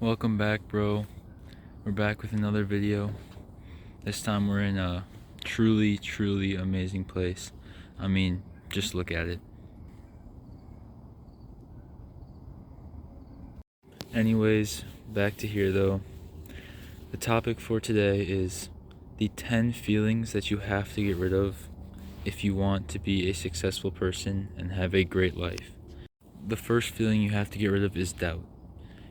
Welcome back, bro. We're back with another video. This time we're in a truly amazing place. I mean, just look at it. Anyways, back to here though. The topic for today is the 10 feelings that you have to get rid of if you want to be a successful person and have a great life. The first feeling you have to get rid of is doubt.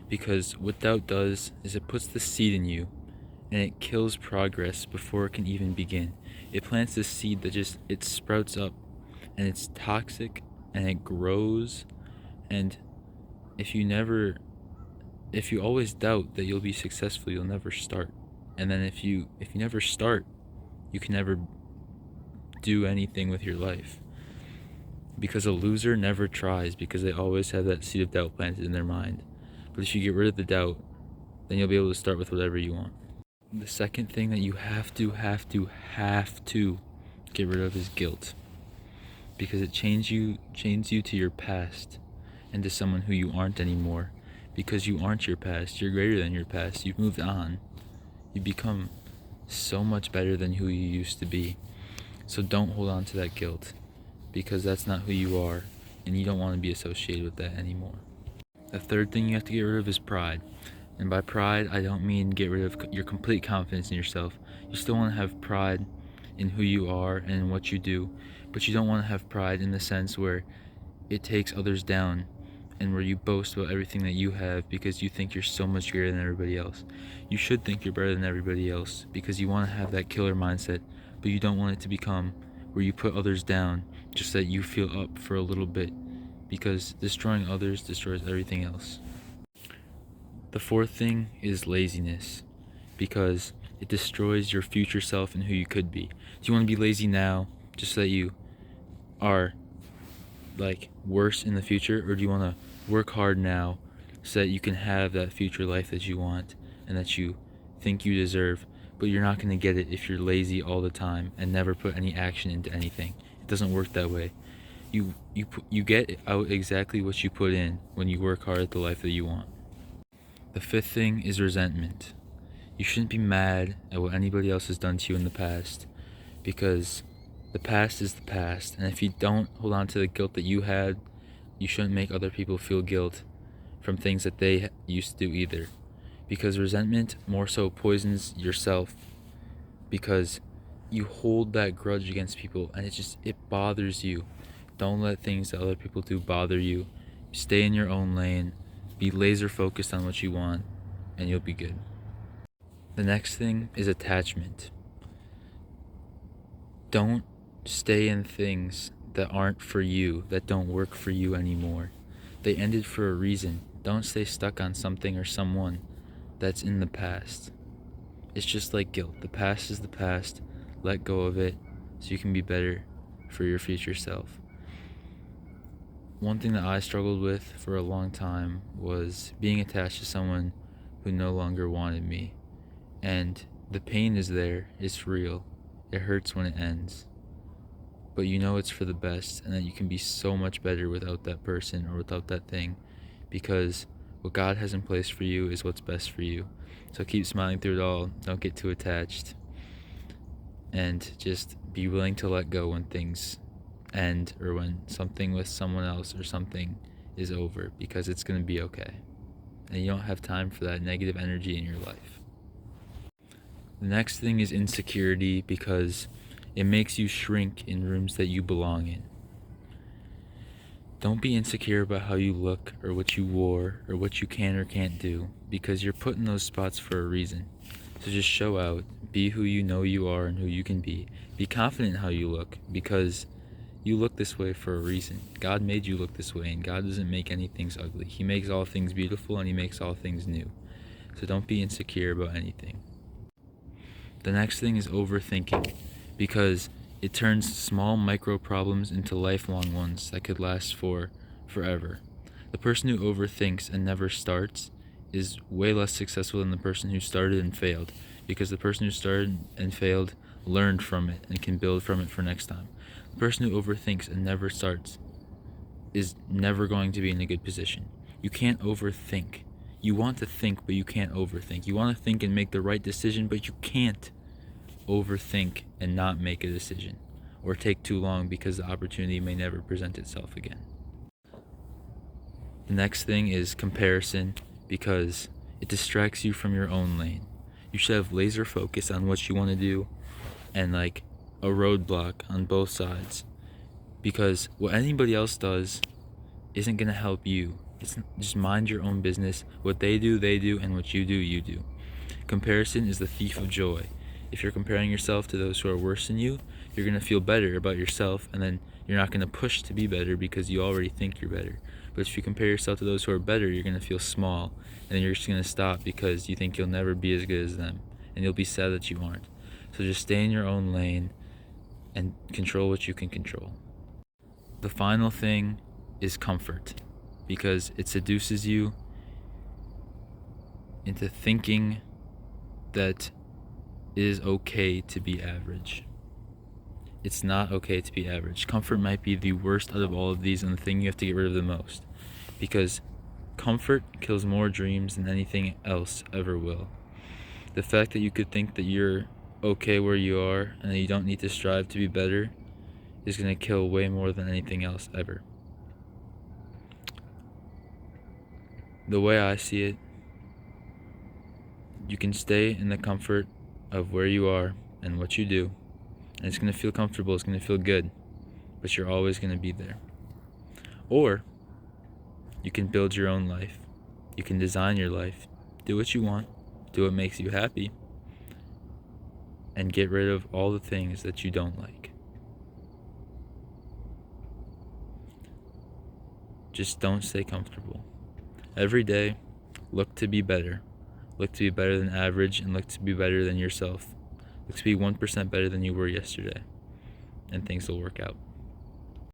Because what doubt does is it puts the seed in you and it kills progress before it can even begin. It plants this seed that it sprouts up and it's toxic and it grows, and if you always doubt that you'll be successful, you'll never start. And then if you never start, you can never do anything with your life. Because a loser never tries, because they always have that seed of doubt planted in their mind. But if you get rid of the doubt, then you'll be able to start with whatever you want. The second thing that you have to get rid of is guilt. Because it chains you to your past and to someone who you aren't anymore. Because you aren't your past, you're greater than your past, you've moved on. You become so much better than who you used to be. So don't hold on to that guilt, because that's not who you are, and you don't want to be associated with that anymore. The third thing you have to get rid of is pride. And by pride, I don't mean get rid of your complete confidence in yourself. You still want to have pride in who you are and what you do, but you don't want to have pride in the sense where it takes others down and where you boast about everything that you have because you think you're so much greater than everybody else. You should think you're better than everybody else because you want to have that killer mindset, but you don't want it to become where you put others down just so that you feel up for a little bit, because destroying others destroys everything else. The fourth thing is laziness, because it destroys your future self and who you could be. Do you want to be lazy now just so that you are worse in the future, or do you want to work hard now so that you can have that future life that you want and that you think you deserve, but you're not going to get it if you're lazy all the time and never put any action into anything? It doesn't work that way. You get out exactly what you put in when you work hard at the life that you want. The fifth thing is resentment. You shouldn't be mad at what anybody else has done to you in the past, because the past is the past, and if you don't hold on to the guilt that you had, you shouldn't make other people feel guilt from things that they used to do either. Because resentment more so poisons yourself, because you hold that grudge against people and it bothers you. Don't let things that other people do bother you. Stay in your own lane, be laser focused on what you want, and you'll be good. The next thing is attachment. Don't stay in things that aren't for you, that don't work for you anymore. They ended for a reason. Don't stay stuck on something or someone that's in the past. It's just like guilt. The past is the past. Let go of it so you can be better for your future self. One thing that I struggled with for a long time was being attached to someone who no longer wanted me. And the pain is there, it's real. It hurts when it ends. But you know it's for the best, and that you can be so much better without that person or without that thing, because what God has in place for you is what's best for you. So keep smiling through it all. Don't get too attached. And just be willing to let go when things end, or when something with someone else or something is over, because it's going to be okay. And you don't have time for that negative energy in your life. The next thing is insecurity, because it makes you shrink in rooms that you belong in. Don't be insecure about how you look or what you wore or what you can or can't do, because you're put in those spots for a reason. So just show out, be who you know you are and who you can be. Be confident in how you look, because you look this way for a reason. God made you look this way, and God doesn't make anything ugly. He makes all things beautiful, and He makes all things new. So don't be insecure about anything. The next thing is overthinking, because it turns small micro problems into lifelong ones that could last for forever. The person who overthinks and never starts is way less successful than the person who started and failed, because the person who started and failed learned from it and can build from it for next time. The person who overthinks and never starts is never going to be in a good position. You can't overthink. You want to think, but you can't overthink. You want to think and make the right decision, but you can't overthink and not make a decision, or take too long because the opportunity may never present itself again. The next thing is comparison, because it distracts you from your own lane. You should have laser focus on what you want to do and like a roadblock on both sides, because what anybody else does isn't going to help you. It's just mind your own business. What they do, and what you do, you do. Comparison is the thief of joy. If you're comparing yourself to those who are worse than you, you're going to feel better about yourself, and then you're not going to push to be better because you already think you're better. But if you compare yourself to those who are better, you're going to feel small, and then you're just going to stop because you think you'll never be as good as them, and you'll be sad that you aren't. So just stay in your own lane and control what you can control. The final thing is comfort, because it seduces you into thinking that it is okay to be average. It's not okay to be average. Comfort might be the worst out of all of these and the thing you have to get rid of the most, because comfort kills more dreams than anything else ever will. The fact that you could think that you're okay where you are and that you don't need to strive to be better is going to kill way more than anything else ever. The way I see it, you can stay in the comfort of where you are and what you do, and it's going to feel comfortable, it's going to feel good, but you're always going to be there. Or you can build your own life. You can design your life. Do what you want, do what makes you happy, and get rid of all the things that you don't like. Just don't stay comfortable. Every day, look to be better. Look to be better than average, and look to be better than yourself. Look to be 1% better than you were yesterday, and things will work out.